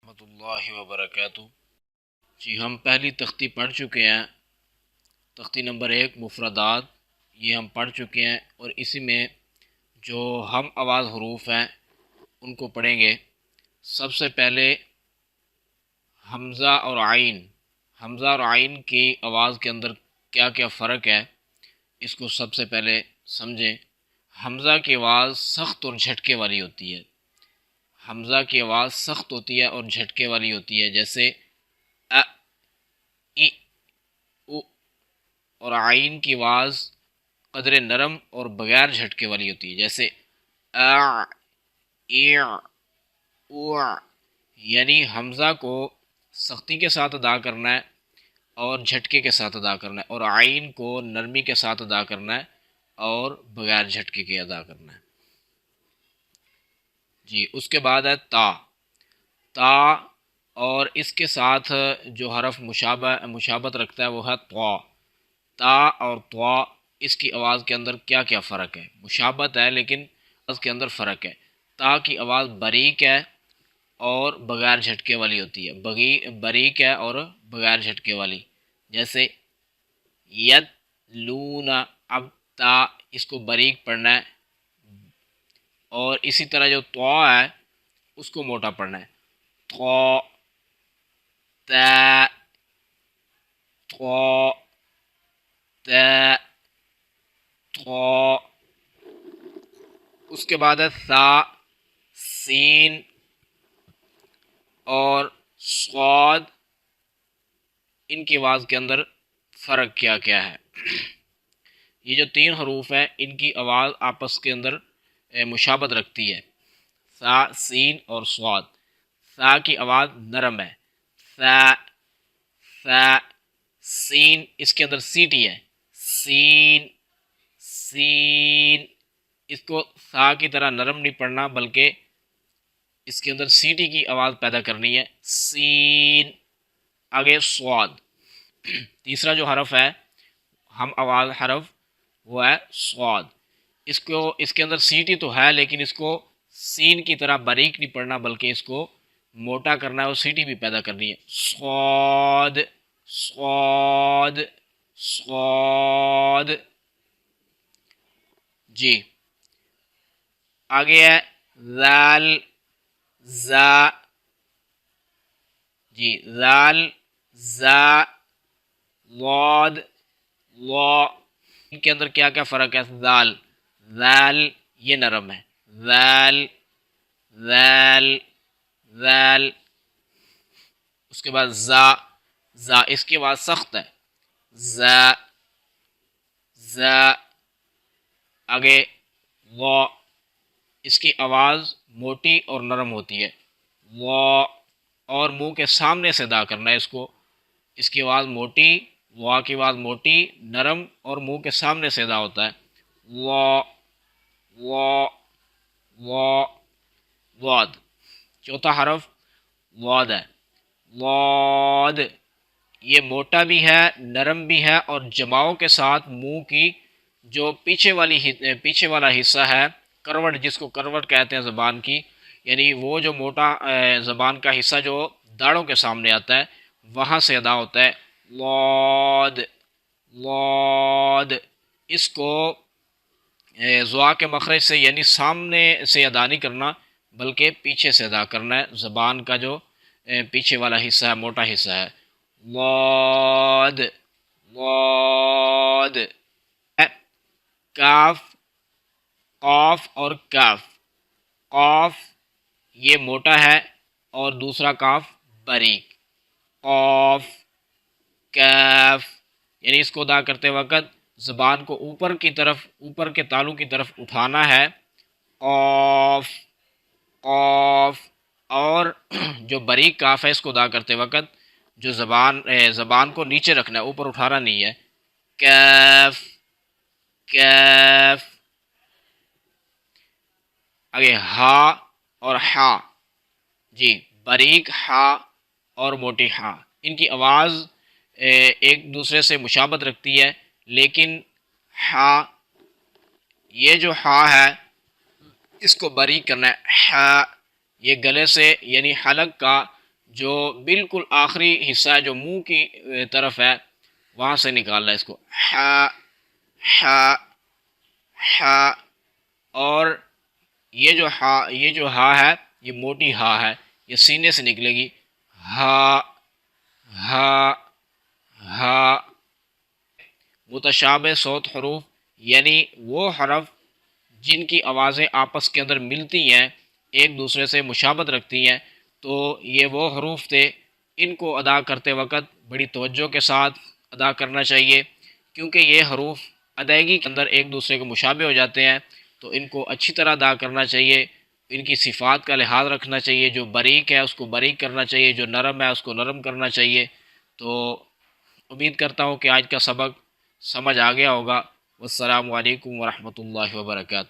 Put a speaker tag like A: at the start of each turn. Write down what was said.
A: ورحمۃ اللہ وبرکاتہ۔ جی ہم پہلی تختی پڑھ چکے ہیں، تختی نمبر 1 مفردات، یہ ہم پڑھ چکے ہیں، اور اسی میں جو ہم آواز حروف ہیں ان کو پڑھیں گے۔ سب سے پہلے حمزہ اور عین، حمزہ اور عین کی آواز کے اندر کیا کیا فرق ہے اس کو سب سے پہلے سمجھیں۔ حمزہ کی آواز سخت اور جھٹکے والی ہوتی ہے، حمزہ کی آواز سخت ہوتی ہے اور جھٹکے والی ہوتی ہے، جیسے ا ای او، اور عین کی آواز قدر نرم اور بغیر جھٹکے والی ہوتی ہے، جیسے ا ای او، یعنی حمزہ کو سختی کے ساتھ ادا کرنا ہے اور جھٹکے کے ساتھ ادا کرنا ہے، اور عین کو نرمی کے ساتھ ادا کرنا ہے اور بغیر جھٹکے کے ادا کرنا ہے۔ جی اس کے بعد ہے تا، تا اور اس کے ساتھ جو حرف مشابت رکھتا ہے وہ ہے طا۔ تا اور طا، اس کی آواز کے اندر کیا کیا فرق ہے؟ مشابت ہے لیکن اس کے اندر فرق ہے۔ تا کی آواز باریک ہے اور بغیر جھٹکے والی ہوتی ہے، باریک ہے اور بغیر جھٹکے والی، جیسے ید لونا، اب تا اس کو باریک پڑھنا ہے، اور اسی طرح جو طا ہے اس کو موٹا پڑھنا ہے، طا تا طا تا طا۔ اس کے بعد ہے ثا، سین اور صاد، ان کی آواز کے اندر فرق کیا کیا ہے؟ یہ جو 3 حروف ہیں ان کی آواز آپس کے اندر مشابت رکھتی ہے، ثا، سین اور صاد۔ ثا کی آواز نرم ہے، ثا ثا، سین اس کے اندر سیٹی ہے، سین سین، اس کو ثا کی طرح نرم نہیں پڑھنا بلکہ اس کے اندر سیٹی کی آواز پیدا کرنی ہے، سین۔ آگے صاد، تیسرا جو حرف ہے ہم آواز حرف وہ ہے صاد، اس کے اندر سیٹی تو ہے لیکن اس کو سین کی طرح باریک نہیں پڑھنا بلکہ اس کو موٹا کرنا ہے اور سیٹی بھی پیدا کرنی ہے، صاد صاد صاد۔ جی آگے ہے ذال، زا، جی ذال زا ضاد ضا، ان کے اندر کیا کیا فرق ہے؟ ذال، ذال یہ نرم ہے، ذال ذال ذال۔ اس کے بعد زا، زا اس کی آواز سخت ہے، زا زا۔ آگے وا، اس کی آواز موٹی اور نرم ہوتی ہے، وا، اور منہ کے سامنے سے ادا کرنا ہے اس کو، اس کی آواز موٹی، وا کی آواز موٹی نرم اور منہ کے سامنے سے ادا ہوتا ہے، وا وا وا واد۔ چوتھا حرف واد ہے، واد یہ موٹا بھی ہے نرم بھی ہے، اور جماؤں کے ساتھ منہ کی جو پیچھے والا حصہ ہے، کروٹ جس کو کروٹ کہتے ہیں زبان کی، یعنی وہ جو موٹا زبان کا حصہ جو داڑوں کے سامنے آتا ہے وہاں سے ادا ہوتا ہے، لاد لاد۔ اس کو زوا کے مخرج سے یعنی سامنے سے ادا نہیں کرنا بلکہ پیچھے سے ادا کرنا ہے، زبان کا جو پیچھے والا حصہ ہے، موٹا حصہ ہے، لاد لاد۔ کاف، قاف اور کاف، قاف یہ موٹا ہے اور دوسرا کاف باریک، قاف کاف، یعنی اس کو ادا کرتے وقت زبان کو اوپر کی طرف، اوپر کے تالو کی طرف اٹھانا ہے، قاف قاف۔ اور جو باریک کاف ہے اس کو ادا کرتے وقت جو زبان کو نیچے رکھنا ہے، اوپر اٹھانا نہیں ہے، کاف کاف۔ آگے ہا اور ہا، جی باریک ہا اور موٹی ہا، ان کی آواز ایک دوسرے سے مشابت رکھتی ہے، لیکن ہا، یہ جو ہا ہے اس کو باریک کرنا ہے، ہا، یہ گلے سے یعنی حلق کا جو بالکل آخری حصہ ہے جو منہ کی طرف ہے وہاں سے نکالنا ہے اس کو، ہا ہا ہا۔ اور یہ جو ہا ہے یہ موٹی ہا ہے، یہ سینے سے نکلے گی، ہا ہا ہا۔ متشابہ صوت حروف یعنی وہ حرف جن کی آوازیں آپس کے اندر ملتی ہیں، ایک دوسرے سے مشابہت رکھتی ہیں، تو یہ وہ حروف تھے۔ ان کو ادا کرتے وقت بڑی توجہ کے ساتھ ادا کرنا چاہیے، کیونکہ یہ حروف ادائیگی کے اندر ایک دوسرے کے مشابہ ہو جاتے ہیں، تو ان کو اچھی طرح ادا کرنا چاہیے۔ ان کی صفات کا لحاظ رکھنا چاہیے، جو باریک ہے اس کو باریک کرنا چاہیے، جو نرم ہے اس کو نرم کرنا چاہیے۔ تو امید کرتا ہوں کہ آج کا سبق سمجھ آ گیا ہوگا۔ والسلام علیکم ورحمۃ اللہ وبرکاتہ۔